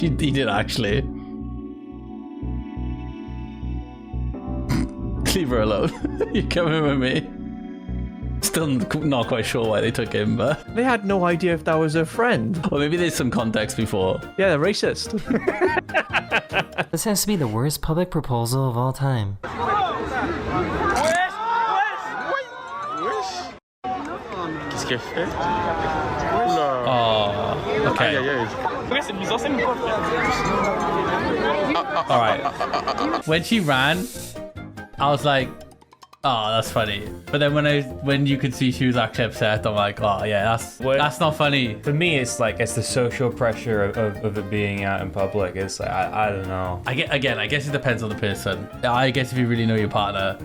He did actually. Leave her alone. You're coming with me. Still not quite sure why they took him, but... They had no idea if that was a friend. Or maybe there's some context before. Yeah, they're racist. This has to be the worst public proposal of all time. Oh, okay. Alright. When she ran, I was like, oh, that's funny. But then when you could see she was actually upset, I'm like, oh yeah, that's not funny. For me, it's the social pressure of it being out in public. It's like, I don't know. I guess it depends on the person. I guess if you really know your partner,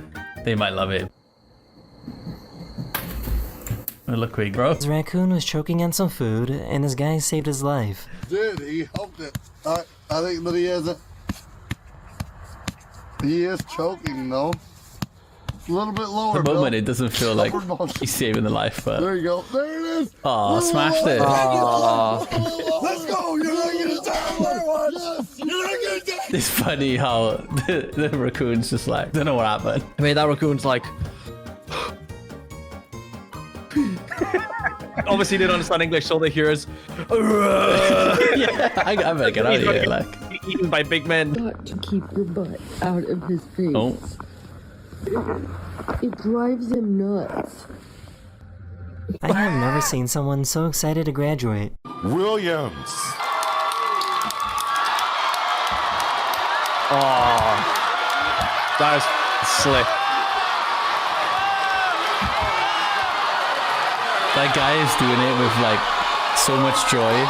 they might love it. Look quick, bro. His raccoon was choking on some food, and this guy saved his life. Dude, he helped it. I think that he isn't. He is choking, though. A little bit lower. At the moment, it doesn't feel like he's saving the life, but... There you go. There it is. Oh, smashed it. Let's go. You're not going to die. Yes. You're not going to die. It's funny how the raccoon's just like, don't know what happened. I mean, that raccoon's like... Obviously, they don't understand English, so they hear us. Yeah, I better get out of here. Like, eaten by big men. Got to keep your butt out of his face. oh, It drives him nuts. I have never seen someone so excited to graduate. Williams. Oh, that is slick. that guy is doing it with like so much joy.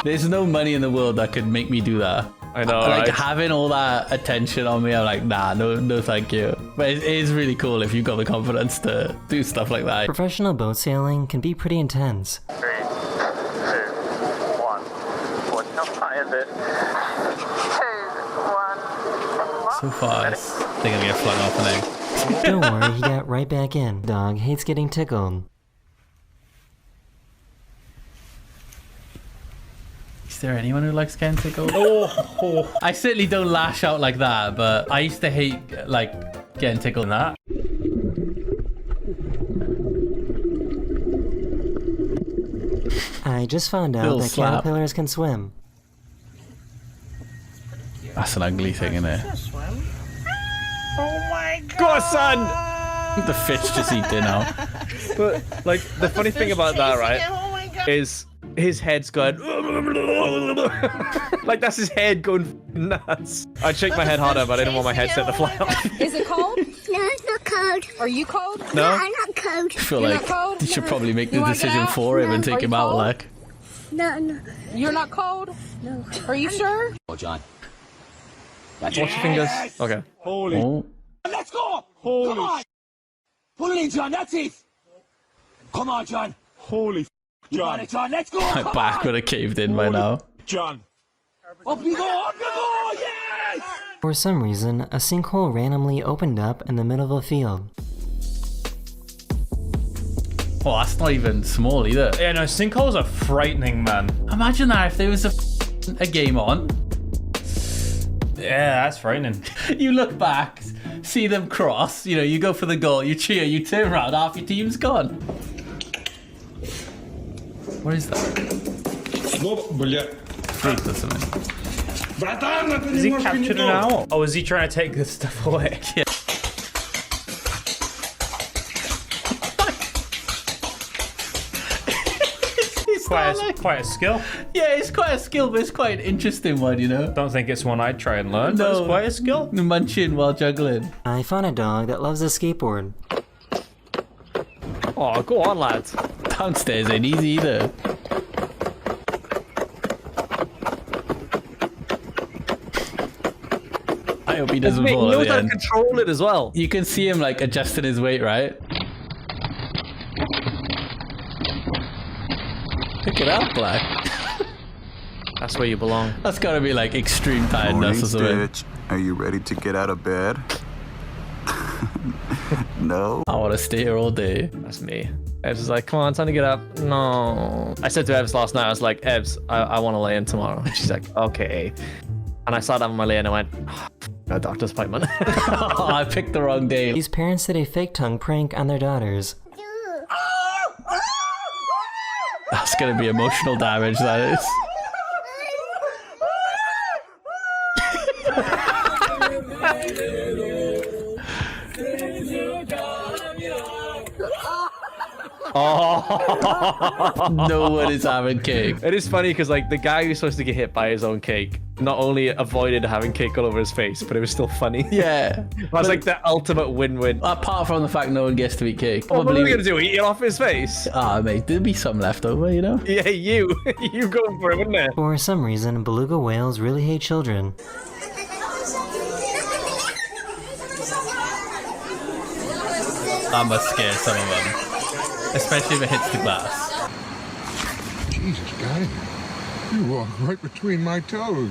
There's no money in the world that could make me do that. I know, like right? having all that attention on me, I'm like, nah, no, thank you. But it is really cool if you've got the confidence to do stuff like that. Professional boat sailing can be pretty intense. 3, 2, 1. Watch how high is it? 2, 1. So far, they're gonna get flung off an egg. Don't worry, he got right back in. Dog hates getting tickled. Is there anyone who likes getting tickled? I certainly don't lash out like that, but I used to hate like getting tickled in that. I just found out Little that slap. caterpillars can swim. That's an ugly thing, isn't it? Go on, son! The fish just eat dinner. But, like, the funny thing about that, right, is his head's going... like, that's his head going nuts. I'd shake my head harder, but I didn't want my headset to fly off. Is it cold? No, it's not cold. Are you cold? No? I'm not cold. I feel You're like not cold? you should probably make You the wanna get decision out? for him and Are take you him out, cold? like. No. You're not cold? No. Are you sure? Oh, John. Watch your fingers. Okay. Holy. Oh. Let's go! Holy. Come on! Pull it in, John. That's it. Come on, John. Holy. You got it, John. Let's go. My Come back on. would have caved in by now. John. Up you go! Up you go! Yes! For some reason, a sinkhole randomly opened up in the middle of a field. Oh, that's not even small either. Yeah, no, sinkholes are frightening, man. Imagine that if there was a game on. Yeah, that's frightening. You look back, see them cross, you know, you go for the goal, you cheer, you turn around, half your team's gone. What is that? Fruit or something. Is he captured an owl? Oh, is he trying to take this stuff away? Yeah. Quite a skill. Yeah, it's quite a skill, but it's quite an interesting one, you know? Don't think it's one I'd try and learn, but it's quite a skill. Munching while juggling. I found a dog that loves a skateboard. Oh, go on, lads. Downstairs ain't easy either. I hope he doesn't He fall at knows the how to end. control it as well. You can see him like adjusting his weight, right? Pick it up, Black. That's where you belong. That's gotta be like extreme tiredness or something. Are you ready to get out of bed? No. I want to stay here all day. That's me. Evs is like, come on, time to get up. No. I said to Evs last night, I was like, Evs, I want to lay in tomorrow. She's like, okay. And I sat down on my lay and I went, oh, no doctor's appointment. Oh, I picked the wrong day. These parents did a fake tongue prank on their daughters. That's gonna be emotional damage, that is. Oh, no one is having cake. It is funny because like the guy who's supposed to get hit by his own cake not only avoided having cake all over his face, but it was still funny. Yeah. That's like the ultimate win-win. Apart from the fact no one gets to eat cake. What are we gonna do? Eat it off his face? Ah, mate, there'd be some left over, you know? Yeah, you going for it, wouldn't it? For some reason, beluga whales really hate children. That must scare some of them. Especially if it hits the glass. Jesus, guy. You walk right between my toes.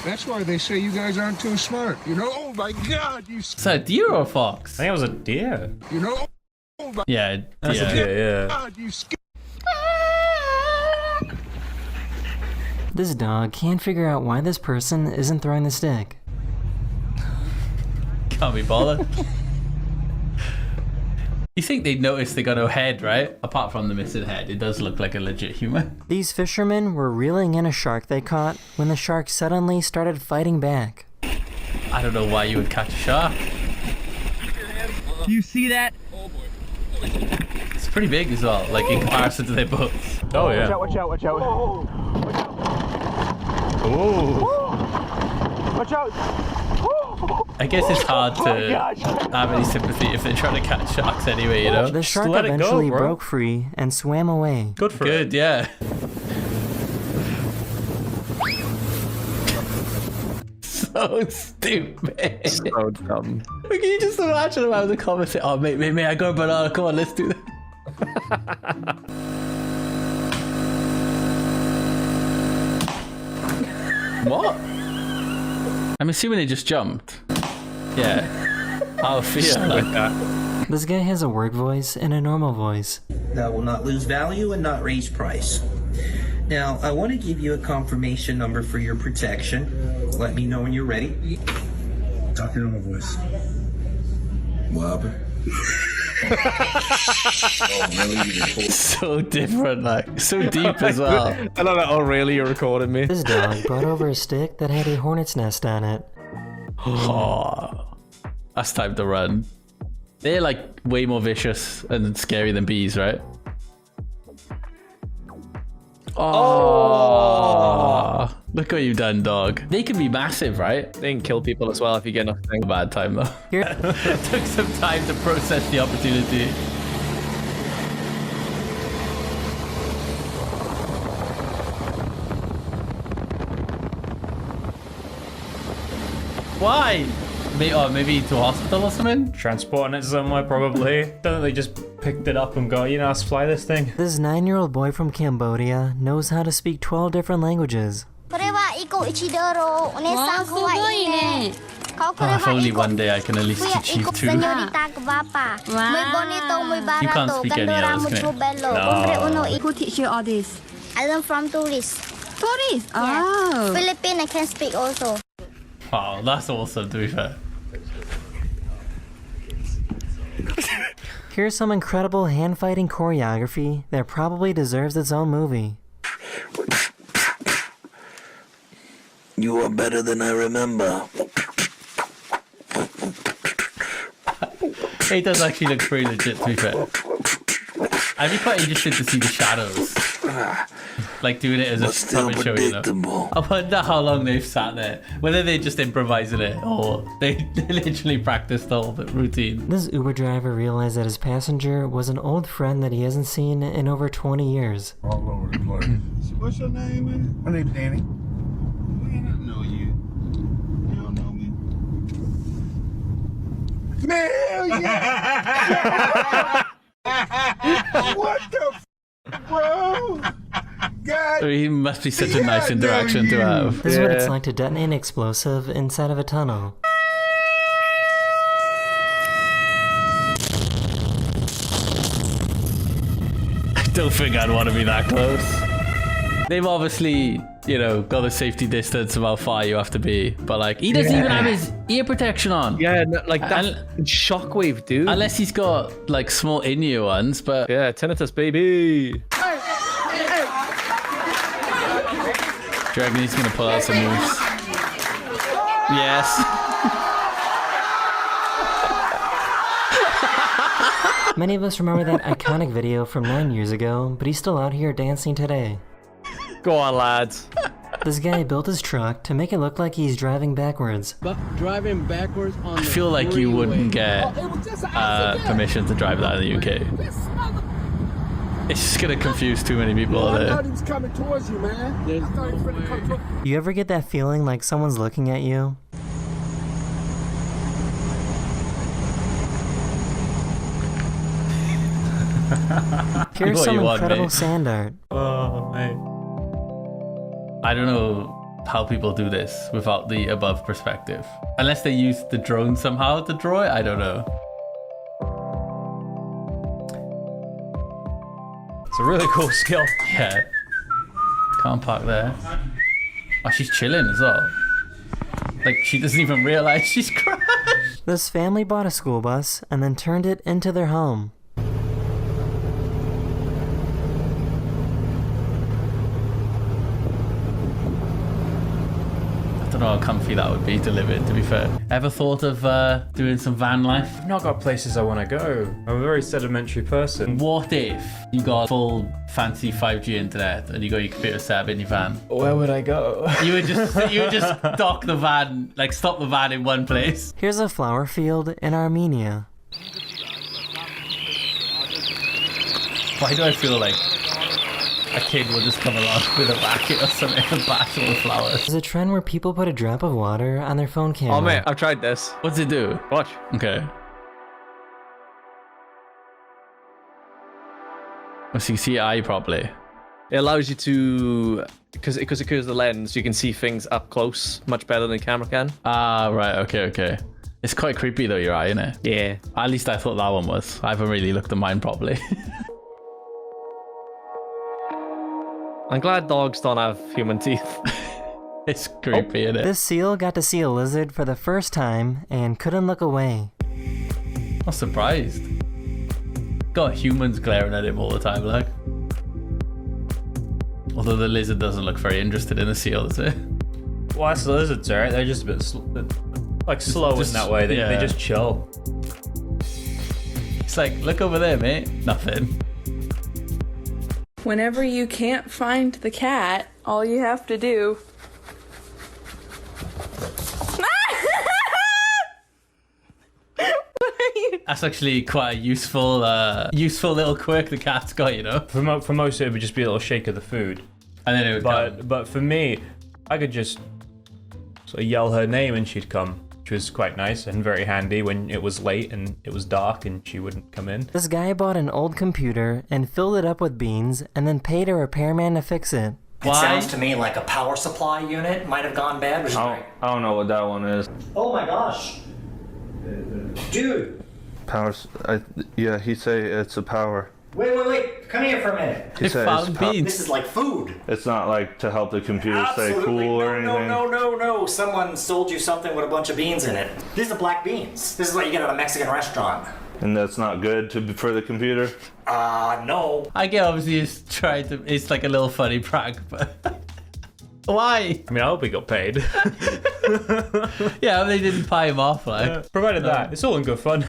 That's why they say you guys aren't too smart. You know? Oh my God, you. Is that a deer or a fox? I think it was a deer. You know? Oh my Yeah, That's a deer, yeah. God, you. This dog can't figure out why this person isn't throwing the stick. Can't be bothered. You think they'd notice they got no head, right? Apart from the missing head, it does look like a legit human. These fishermen were reeling in a shark they caught when the shark suddenly started fighting back. I don't know why you would catch a shark. Do you see that? It's pretty big as well, like in comparison to their boats. Oh, yeah. Watch out, watch out, watch out. Ooh. Watch out. I guess it's hard to have any sympathy if they're trying to catch sharks anyway, you know? The shark let it go, eventually bro. broke free and swam away. Good for Good, it. yeah. So stupid. So dumb. Can you just imagine if I was a comment saying, oh, mate, I got a banana, come on, let's do that. What? I'm assuming they just jumped. Yeah. I'll feel like that. This guy has a work voice and a normal voice. That will not lose value and not raise price. Now, I want to give you a confirmation number for your protection. Let me know when you're ready. Talk your normal voice. What happened? So different, like, so deep as well. I love that. Oh, really? You're recording me? This dog brought over a stick that had a hornet's nest on it. Oh, that's time to run. They're like way more vicious and scary than bees, right? Oh, look what you've done, dog. They can be massive, right? They can kill people as well if you get enough thing. Bad time though. Here. Took some time to process the opportunity. Why? Maybe to hospital or something? Transporting it somewhere, probably. Don't think they just picked it up and go, you know, let's fly this thing. This 9-year-old boy from Cambodia knows how to speak 12 different languages. Oh, if only one day I can at least achieve 2. You can't speak any others, can you? Who teach you all this? I learned from tourists. Tourists? Yeah. Oh. Philippine I can speak also. Wow, that's awesome to be fair. Here's some incredible hand-fighting choreography that probably deserves its own movie. You are better than I remember. It does actually look pretty legit to be fair. I'd be quite interested to see the shadows. Like doing it as a puppet show, you know. I wonder how long they've sat there. Whether they're just improvising it or they literally practiced the whole routine. This Uber driver realized that his passenger was an old friend that he hasn't seen in over 20 years. All over the place. What's your name, man? My name's Danny. Man, I know you. You don't know me. Man, yeah! What the bro? God. He must be such a nice interaction to have. This is what it's like to detonate an explosive inside of a tunnel. don't think I'd want to be that close. They've obviously, you know, got the safety distance of how far you have to be, but like he doesn't even have his ear protection on. Yeah, no, like that shockwave, dude. Unless he's got like small in-ear ones, but yeah, tinnitus, baby. Do you reckon he's gonna pull out some moves? Yes. Many of us remember that iconic video from 9 years ago, but he's still out here dancing today. Go on, lads. This guy built his truck to make it look like he's driving backwards. Driving backwards on I feel like you wouldn't get permission to drive that in the UK. It's just gonna confuse too many people I there. thought he was coming towards you, man. I thought he was gonna come towards you. You ever get that feeling like someone's looking at you? Here's What some you want, incredible mate? sand art. Oh, mate. I don't know how people do this without the above perspective. Unless they use the drone somehow to draw it, I don't know. It's a really cool skill. Yeah. Can't park there. Oh, she's chilling as well. Like, she doesn't even realize she's crashed. This family bought a school bus and then turned it into their home. I don't know how comfy that would be to live in, to be fair. Ever thought of doing some van life? I've not got places I want to go. I'm a very sedimentary person. What if you got full fancy 5G internet and you got your computer set up in your van? Where would I go? You would just dock the van, like stop the van in one place. Here's a flower field in Armenia. Why do I feel like a kid will just come along with a bucket or something and bash all the flowers? There's a trend where people put a drop of water on their phone camera. Oh, mate, I've tried this. What's it do? Watch. Okay. Oh, so you see eye properly. It allows you to, because it occurs the lens, you can see things up close much better than the camera can. Ah, right. Okay. It's quite creepy though, your eye, isn't it? Yeah. At least I thought that one was. I haven't really looked at mine properly. I'm glad dogs don't have human teeth. It's creepy, isn't it? This seal got to see a lizard for the first time and couldn't look away. I'm surprised. Got humans glaring at him all the time, like. Although the lizard doesn't look very interested in the seal, does it? Well, that's the lizards, right? They're just a bit slow in that way. They just chill. It's like, look over there, mate. Nothing. Whenever you can't find the cat, all you have to do... That's actually quite a useful little quirk the cat's got, you know? For most, it would just be a little shake of the food. And then it would come. But for me, I could just sort of yell her name and she'd come, which was quite nice and very handy when it was late and it was dark and she wouldn't come in. This guy bought an old computer and filled it up with beans and then paid a repairman to fix it. It sounds to me like a power supply unit might have gone bad. I don't know what that one is. Oh my gosh. Dude. Power. Yeah, he say it's a power. Wait. Come here for a minute. He say it's This is like food. It's not like to help the computer stay cool or anything. No. Someone sold you something with a bunch of beans in it. These are black beans. This is what you get at a Mexican restaurant. And that's not good for the computer? No. I get obviously it's like a little funny prank, but why? I mean, I hope he got paid. Yeah, they didn't pay him off, like. Provided that. It's all in good fun.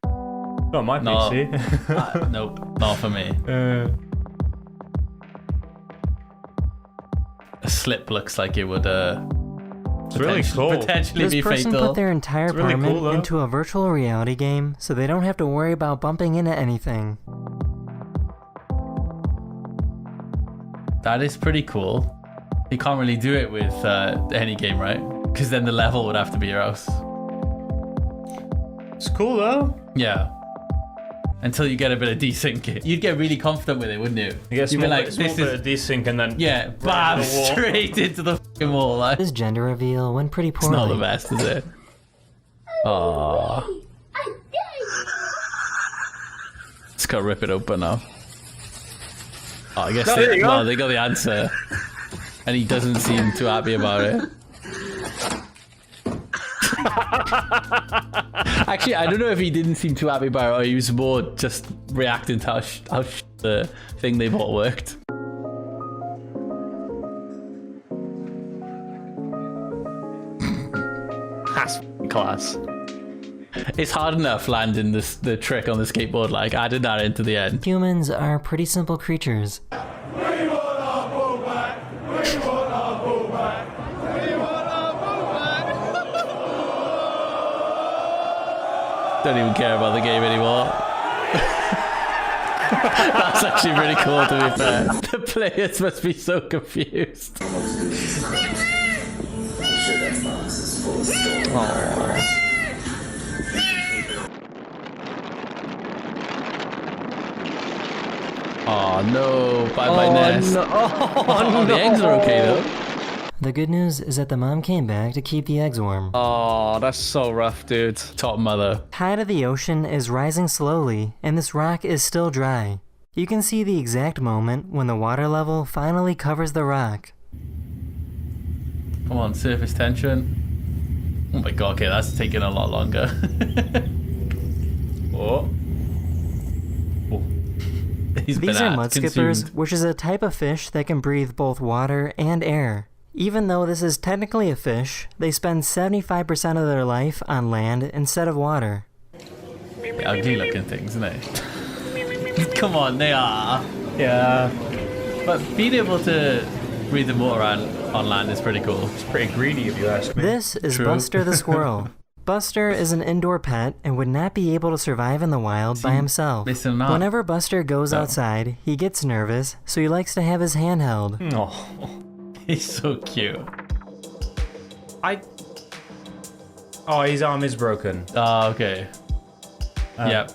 Not my PC. Nope, not for me. A slip looks like it would it's really cool. Potentially be this person fatal. put their entire apartment into a virtual reality game so they don't have to worry about bumping into anything. That is pretty cool. You can't really do it with any game, right? Because then the level would have to be your house. It's cool though. Yeah. Until you get a bit of desync. You'd get really confident with it, wouldn't you? You get You'd be like, small bit of desync and then... Yeah, bam, straight into the fucking wall. Like. This gender reveal went pretty poorly. It's not the best, is it? Aww. Just gotta rip it open now. Oh, I guess there you go. well, they got the answer. And he doesn't seem too happy about it. Actually, I don't know if he didn't seem too happy about it or he was more just reacting to how the thing they bought worked. That's class. It's hard enough landing the trick on the skateboard, like adding that into the end. Humans are pretty simple creatures. Don't even care about the game anymore. That's actually really cool, to be fair. The players must be so confused. Oh no, bye Nest. No. Oh, the eggs are okay though. The good news is that the mom came back to keep the eggs warm. Oh, that's so rough, dude. Top mother. Tide of the ocean is rising slowly, and this rock is still dry. You can see the exact moment when the water level finally covers the rock. Come on, surface tension. Oh my god, okay, that's taking a lot longer. Oh. These are mud skippers, which is a type of fish that can breathe both water and air. Even though this is technically a fish, they spend 75% of their life on land instead of water. Ugly looking things, isn't it? Come on, they are. Yeah. But being able to breathe the water on land is pretty cool. It's pretty greedy if you ask me. This is True. Buster the squirrel. Buster is an indoor pet and would not be able to survive in the wild by himself. Whenever Buster goes outside, he gets nervous, so he likes to have his hand held. Oh. He's so cute. Oh, his arm is broken. Oh, okay. Yep.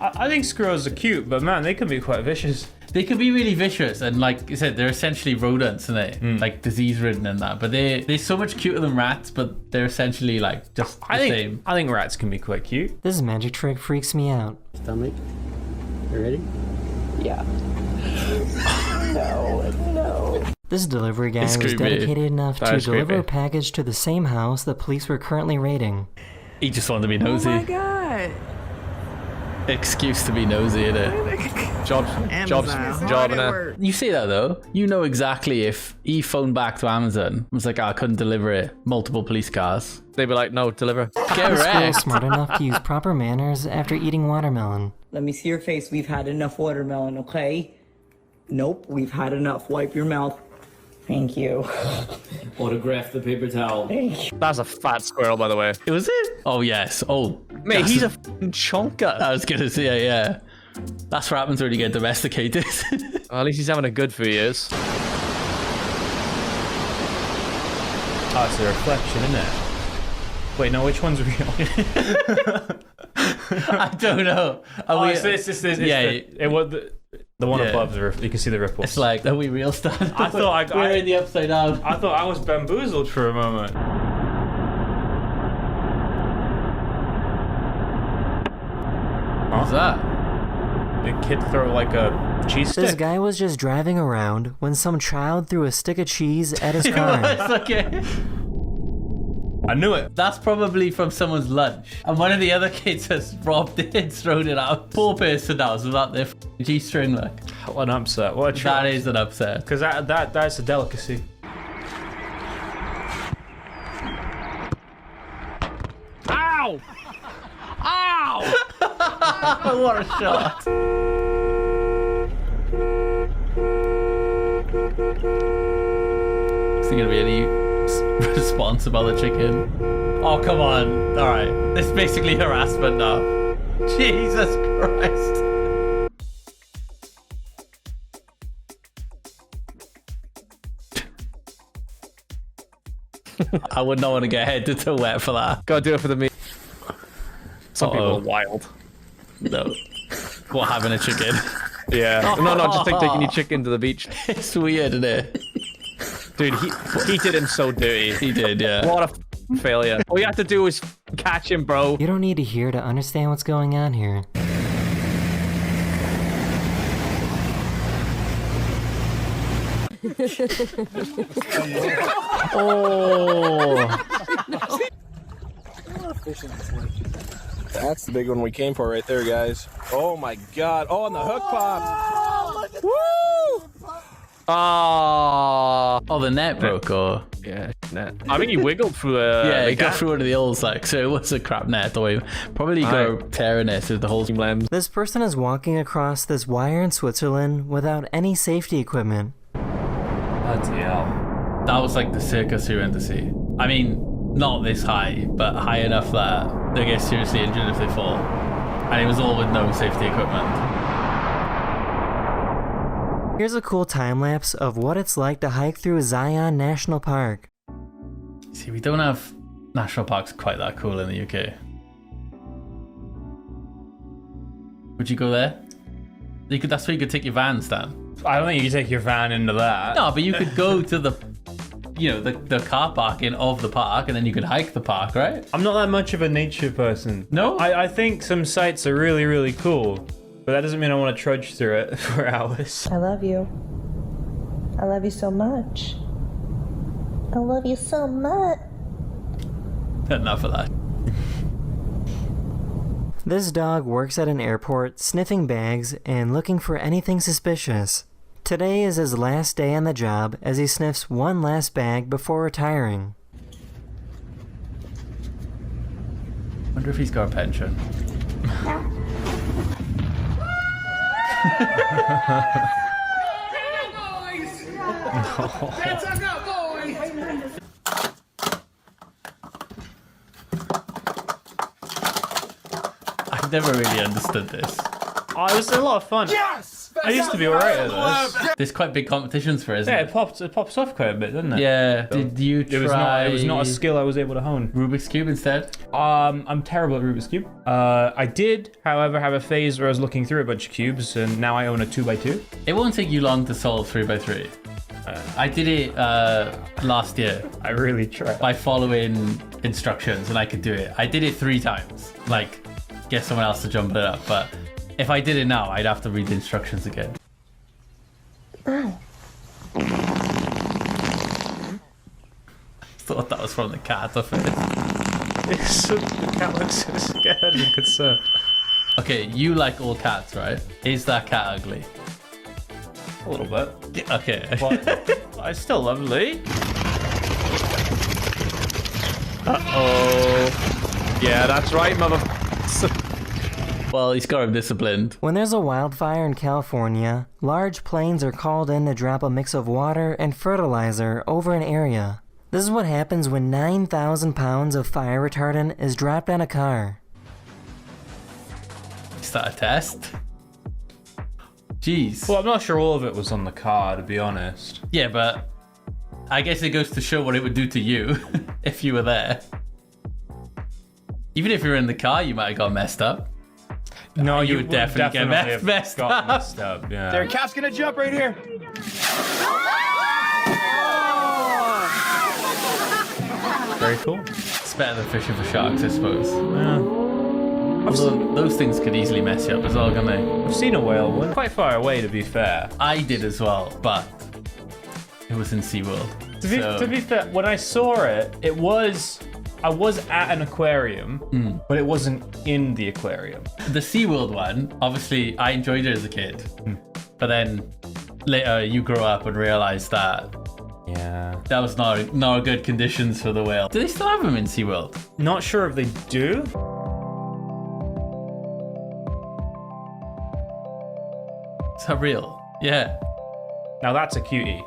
I think squirrels are cute, but man, they can be quite vicious. They can be really vicious, and like I said, they're essentially rodents, aren't they? Like disease-ridden and that. But they're so much cuter than rats, but they're essentially like just the same. I think rats can be quite cute. This magic trick freaks me out. Stomach. You ready? Yeah. No. This delivery guy It's was creepy. dedicated enough That to is deliver creepy. a package to the same house the police were currently raiding. He just wanted to be nosy. Oh my god. Excuse to be nosy, innit? Jobbing it. You say that though. You know exactly if he phoned back to Amazon, was like, I couldn't deliver it. Multiple police cars. They'd be like, no, deliver. Get The squirrel's wrecked. smart enough to use proper manners after eating watermelon. Let me see your face. We've had enough watermelon, okay? Nope, we've had enough. Wipe your mouth. Thank you. Autograph the paper towel. That's a fat squirrel, by the way. Was it? Oh, yes. Oh. Mate, he's a fucking chonker. I was going to say, yeah. That's what happens when you get domesticated. Well, at least he's having a good few years. Oh, it's a reflection, isn't it? Wait, no, which one's real? I don't know. The one above, you can see the ripples. It's like, are we real, Stan? I thought we're in the upside down. I thought I was bamboozled for a moment. What's that? Did kid throw like a cheese This stick? guy was just driving around when some child threw a stick of cheese at his car. It's okay. I knew it. That's probably from someone's lunch. And one of the other kids has robbed it and thrown it out. Poor person now is without their G-string, look. What an upset. What a trip. That is an upset. Because that's a delicacy. Ow! Ow! What a shot. Is there going to be any response about the chicken? Oh, come on. All right. This is basically harassment now. Jesus Christ. I would not want to get headed to wet for that. Gotta do it for the meat. Some people are wild. No. What, having a chicken? Yeah. No, just taking your chicken to the beach. It's weird, isn't it? Dude, he did him so dirty. He did, yeah. What a failure. All you have to do is catch him, bro. You don't need to hear to understand what's going on here. Oh. That's the big one we came for right there, guys. Oh my god. Oh, and the hook popped. Woo! Oh, the net broke, or yeah, net. I mean, he wiggled through yeah, he got through one of the holes, like, so it was a crap net. Or probably got a tear in it through the whole lens. This person is walking across this wire in Switzerland without any safety equipment. Bloody hell. That was like the circus we went to see. I mean, not this high, but high enough that they get seriously injured if they fall. And it was all with no safety equipment. Here's a cool time-lapse of what it's like to hike through Zion National Park. See, we don't have national parks quite that cool in the UK. Would you go there? That's where you could take your van, Stan. I don't think you can take your van into that. No, but you could go to the, the car parking of the park, and then you could hike the park, right? I'm not that much of a nature person. No? I think some sites are really, really cool. But that doesn't mean I want to trudge through it for hours. I love you. I love you so much. I love you so much. Enough of that. This dog works at an airport, sniffing bags and looking for anything suspicious. Today is his last day on the job as he sniffs one last bag before retiring. Wonder if he's got a pension. I've never really understood this. Oh, it was a lot of fun. Yes! I used to be alright at this. There's quite big competitions for it, isn't Yeah, it? it pops off quite a bit, doesn't it? Yeah. So Did you try? It was not a skill I was able to hone. Rubik's Cube instead? I'm terrible at Rubik's Cube. I did, however, have a phase where I was looking through a bunch of cubes, and now I own a 2x2. It won't take you long to solve 3x3. I did it last year. I really tried. By following instructions, and I could do it. I did it 3 times. Like, get someone else to jump it up. But if I did it now, I'd have to read the instructions again. Thought that was from the cat, I think. The cat looks so scared and concerned. Okay, you like all cats, right? Is that cat ugly? A little bit. Okay. But it's still lovely. Uh-oh. Yeah, that's right, mother... Well, he's got him disciplined. When there's a wildfire in California, large planes are called in to drop a mix of water and fertilizer over an area. This is what happens when 9,000 pounds of fire retardant is dropped on a car. Is that a test? Jeez. Well, I'm not sure all of it was on the car, to be honest. Yeah, but I guess it goes to show what it would do to you if you were there. Even if you were in the car, you might have got messed up. No, you would definitely get messed up. Yeah. There, cat's gonna jump right here. Very cool. It's better than fishing for sharks, I suppose. Yeah. Although those things could easily mess you up as well, can't they? I've seen a whale. We're quite far away, to be fair. I did as well, but it was in SeaWorld. To be fair, when I saw it, I was at an aquarium, but it wasn't in the aquarium. The SeaWorld one, obviously, I enjoyed it as a kid. But then later you grow up and realize that that was not good conditions for the whale. Do they still have them in SeaWorld? Not sure if they do. Is that real? Yeah. Now that's a cutie.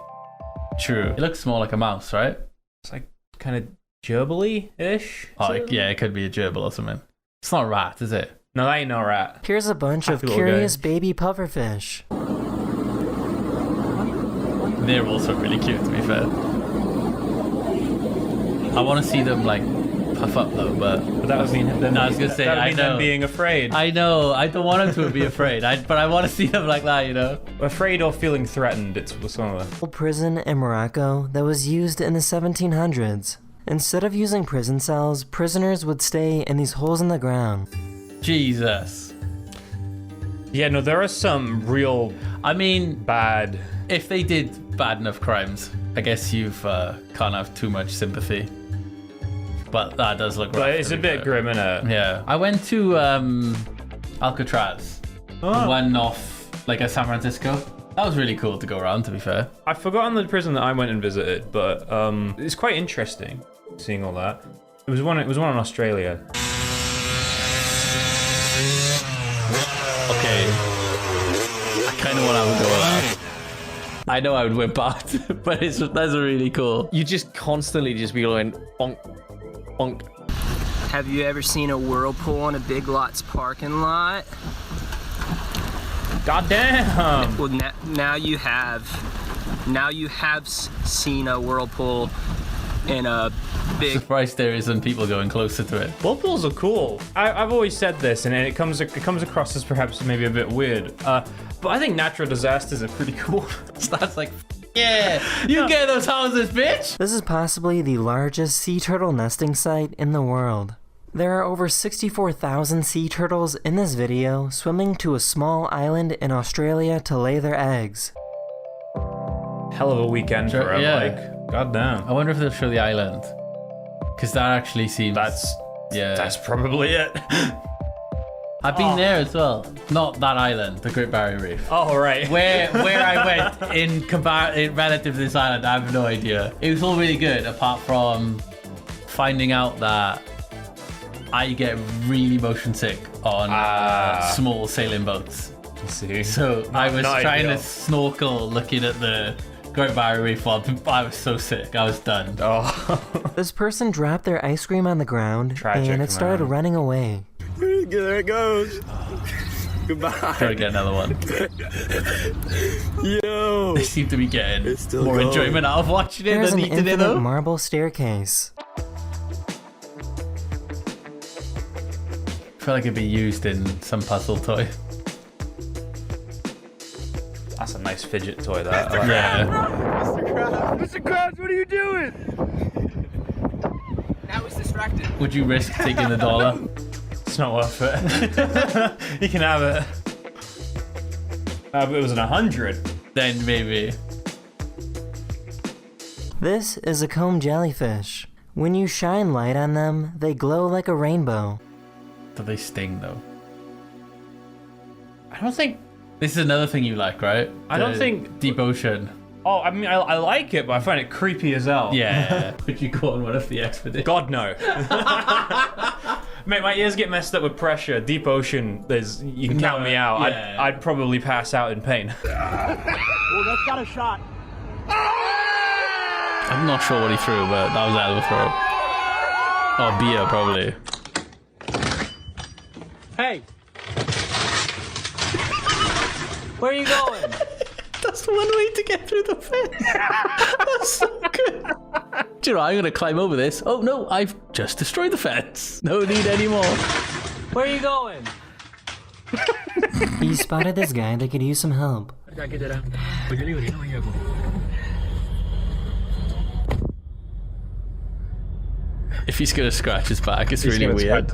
True. It looks more like a mouse, right? It's like kind of gerbil-y-ish. Oh, yeah, it could be a gerbil or something. It's not a rat, is it? No, that ain't no rat. Here's a bunch of curious baby pufferfish. They're also really cute, to be fair. I want to see them, like, puff up, though, but that would mean them, I was going to say, I know. Them being afraid. I know. I don't want them to be afraid, but I want to see them like that, you know? Afraid or feeling threatened, it's some of them. Old prison in Morocco that was used in the 1700s. Instead of using prison cells, prisoners would stay in these holes in the ground. Jesus. Yeah, no, there are some real... I mean... bad... If they did bad enough crimes. I guess you've can't have too much sympathy. But that does look rough. But it's a bit grim, innit? Yeah. I went to Alcatraz. The one off like San Francisco. That was really cool to go around, to be fair. I've forgotten the prison that I went and visited, but it's quite interesting seeing all that. It was one in Australia. Okay. I kind of want to have a go at that. I know I would whip out, but that's really cool. You just constantly just be going bonk, bonk. Have you ever seen a whirlpool in a Big Lots parking lot? God damn! Well, now you have. Now you have seen a whirlpool in a big... Surprised there isn't people going closer to it. Whirlpools are cool. I've always said this, and it comes across as perhaps maybe a bit weird. But I think natural disasters are pretty cool. That's like, yeah, you get those houses, bitch! This is possibly the largest sea turtle nesting site in the world. There are over 64,000 sea turtles in this video swimming to a small island in Australia to lay their eggs. Hell of a weekend for them, like, goddamn. I wonder if they'll show the island. Because that actually seems... That's probably it. I've been there as well. Not that island, the Great Barrier Reef. Oh, right. Where I went in relative to this island, I have no idea. It was all really good, apart from finding out that I get really motion sick on small sailing boats. See. So I was trying to snorkel looking at the Great Barrier Reef while I was so sick. I was done. Oh. This person dropped their ice cream on the ground Tragic, and it started running away. There it goes. Goodbye. Try to get another one. Yo. They seem to be getting more enjoyment out of watching it There's than an eating it infinite though. marble staircase. I feel like it'd be used in some puzzle toy. That's a nice fidget toy, that. I like Yeah. Mr. Krabs, what are you doing? That was distracted. Would you risk taking the dollar? It's not worth it. You can have it. If it was 100. Then maybe. This is a comb jellyfish. When you shine light on them, they glow like a rainbow. Do they sting though? I don't think... This is another thing you like, right? I don't think... Deep ocean. Oh, I mean, I like it, but I find it creepy as hell. Yeah. Would you go on one of the expeditions? God, no. Mate, my ears get messed up with pressure. Deep ocean, you can count me out. Yeah. I'd probably pass out in pain. Oh, that's got a shot. I'm not sure what he threw, but that was out of a throw. Oh, beer, probably. Hey. Where are you going? That's one way to get through the fence. That's so good. Do you know, I'm going to climb over this. Oh, no, I've just destroyed the fence. No need anymore. Where are you going? He spotted this guy that could use some help. If he's going to scratch his back, it's really weird.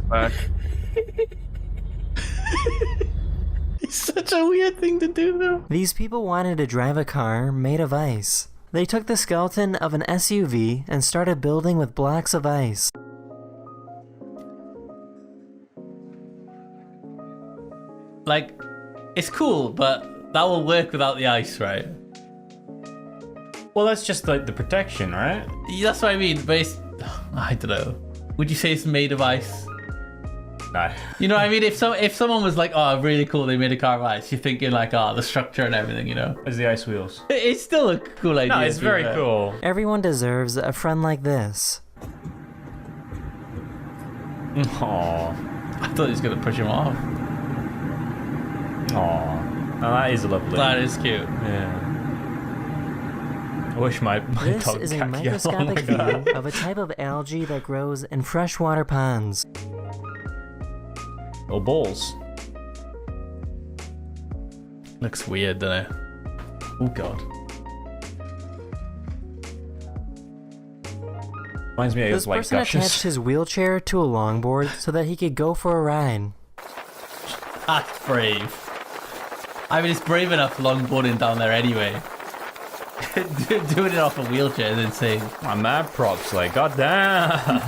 It's such a weird thing to do, though. These people wanted to drive a car made of ice. They took the skeleton of an SUV and started building with blocks of ice. Like, it's cool, but that will work without the ice, right? Well, that's just like the protection, right? That's what I mean, but it's... I don't know. Would you say it's made of ice? No. You know what I mean? If someone was like, oh, really cool, they made a car of ice, you're thinking like, oh, the structure and everything, you know? As the ice wheels. It's still a cool idea. No, it's very cool. Everyone deserves a friend like this. Aww. I thought he was going to push him off. Aww. Now that is lovely. That is cute. Yeah. I wish my This dog is a cat could get along microscopic like that. view of a type of algae that grows in freshwater ponds. Or balls. Looks weird, doesn't it? Oh, God. Reminds me of This like person Gushers. attached his wheelchair to a longboard so that he could go for a ride. That's brave. I mean, it's brave enough longboarding down there anyway. Doing it off a wheelchair is insane. My mad props, like, goddamn.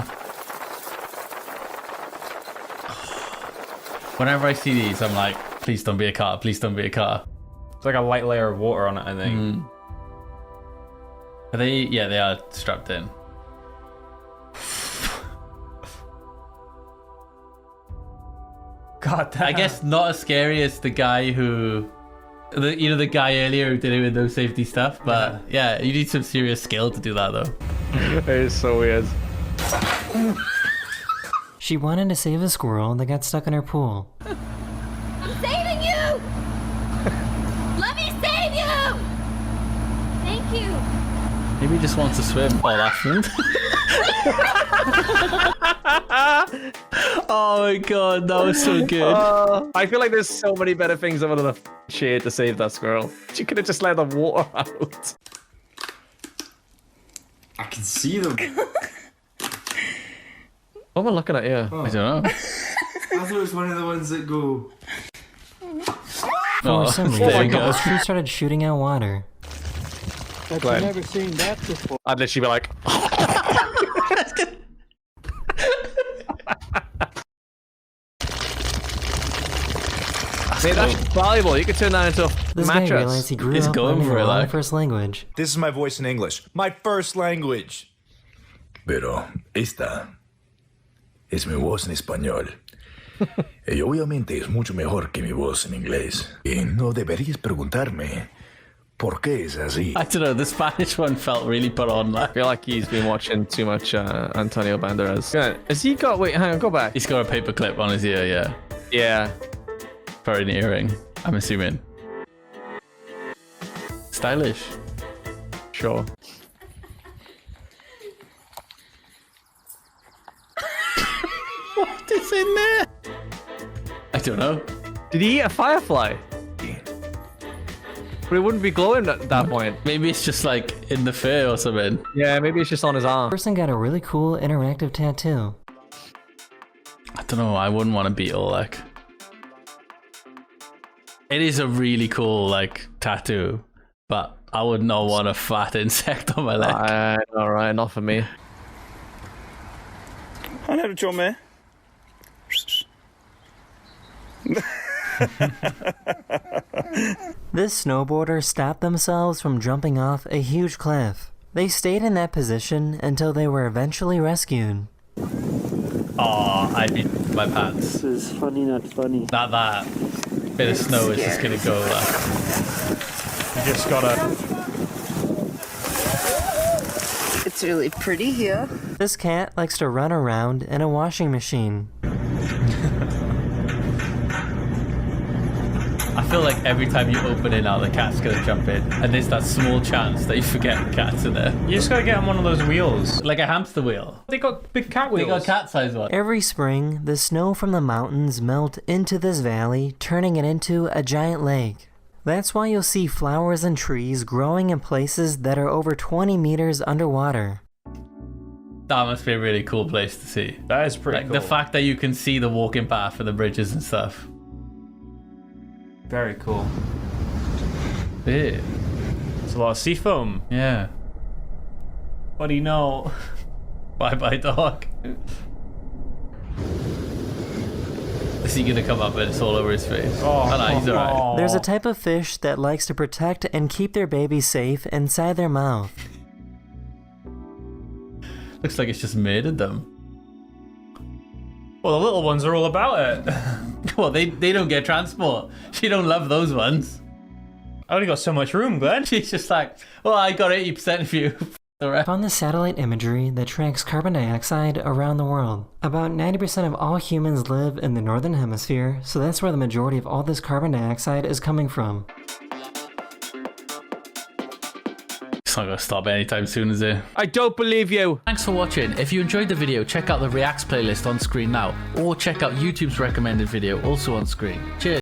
Whenever I see these, I'm like, please don't be a car, please don't be a car. It's like a light layer of water on it, I think. Are they? Yeah, they are strapped in. God damn. I guess not as scary as the guy who, the guy earlier who did it with no safety stuff. But yeah, you need some serious skill to do that though. It is so weird. She wanted to save a squirrel that got stuck in her pool. I'm saving you! Let me save you! Thank you. Maybe he just wants to swim. Oh, that's him. Oh my god, that was so good. I feel like there's so many better things other than a shade to save that squirrel. She could have just let the water out. I can see them. What am I looking at here? I don't know. I thought it was one of the ones that go. For some reason, the tree started shooting out water. I've never seen that before. I'd literally be like, hey, that's valuable. You could turn that into a This mattress. guy realized he grew up learning the wrong first language. This is my voice in English. My first language. Pero esta es mi voz en español. Y obviamente es mucho mejor que mi voz en inglés. Y no deberías preguntarme por qué es así. I don't know, the Spanish one felt really put on. I feel like he's been watching too much Antonio Banderas. Yeah. Has he got... Wait, hang on, go back. He's got a paper clip on his ear, yeah. Yeah. For an earring, I'm assuming. Stylish. Sure. What is in there? I don't know. Did he eat a firefly? But it wouldn't be glowing at that point. Maybe it's just like in the fur or something. Yeah, maybe it's just on his arm. Person got a really cool interactive tattoo. I don't know, I wouldn't want a beetle, like. It is a really cool, like, tattoo, but I would not want a fat insect on my leg. Alright, not for me. Hello, Johnny. This snowboarder stopped themselves from jumping off a huge cliff. They stayed in that position until they were eventually rescued. Oh, I beat my pants. This is funny, not funny. Not that. Bit of snow is just gonna go like. You just gotta. It's really pretty here. This cat likes to run around in a washing machine. I feel like every time you open it now, the cat's gonna jump in, and there's that small chance that you forget the cat's in there. You just gotta get on one of those wheels. Like a hamster wheel. They got big cat wheels. They got cat-sized ones. Every spring, the snow from the mountains melt into this valley, turning it into a giant lake. That's why you'll see flowers and trees growing in places that are over 20 meters underwater. That must be a really cool place to see. That is pretty cool. The fact that you can see the walking path for the bridges and stuff. Very cool. Yeah. It's a lot of sea foam. Yeah. What do you know? Bye-bye, dog. Is he gonna come up and it's all over his face? Oh no, he's alright. There's a type of fish that likes to protect and keep their babies safe inside their mouth. Looks like it's just murdered them. Well, the little ones are all about it. Well, they don't get transport. She don't love those ones. I only got so much room, Glenn. She's just like, well, I got 80% of you. Found the satellite imagery that tracks carbon dioxide around the world. About 90% of all humans live in the northern hemisphere, so that's where the majority of all this carbon dioxide is coming from. It's not gonna stop anytime soon, is it? I don't believe you. Thanks for watching. If you enjoyed the video, check out the Reacts playlist on screen now, or check out YouTube's recommended video also on screen. Cheers.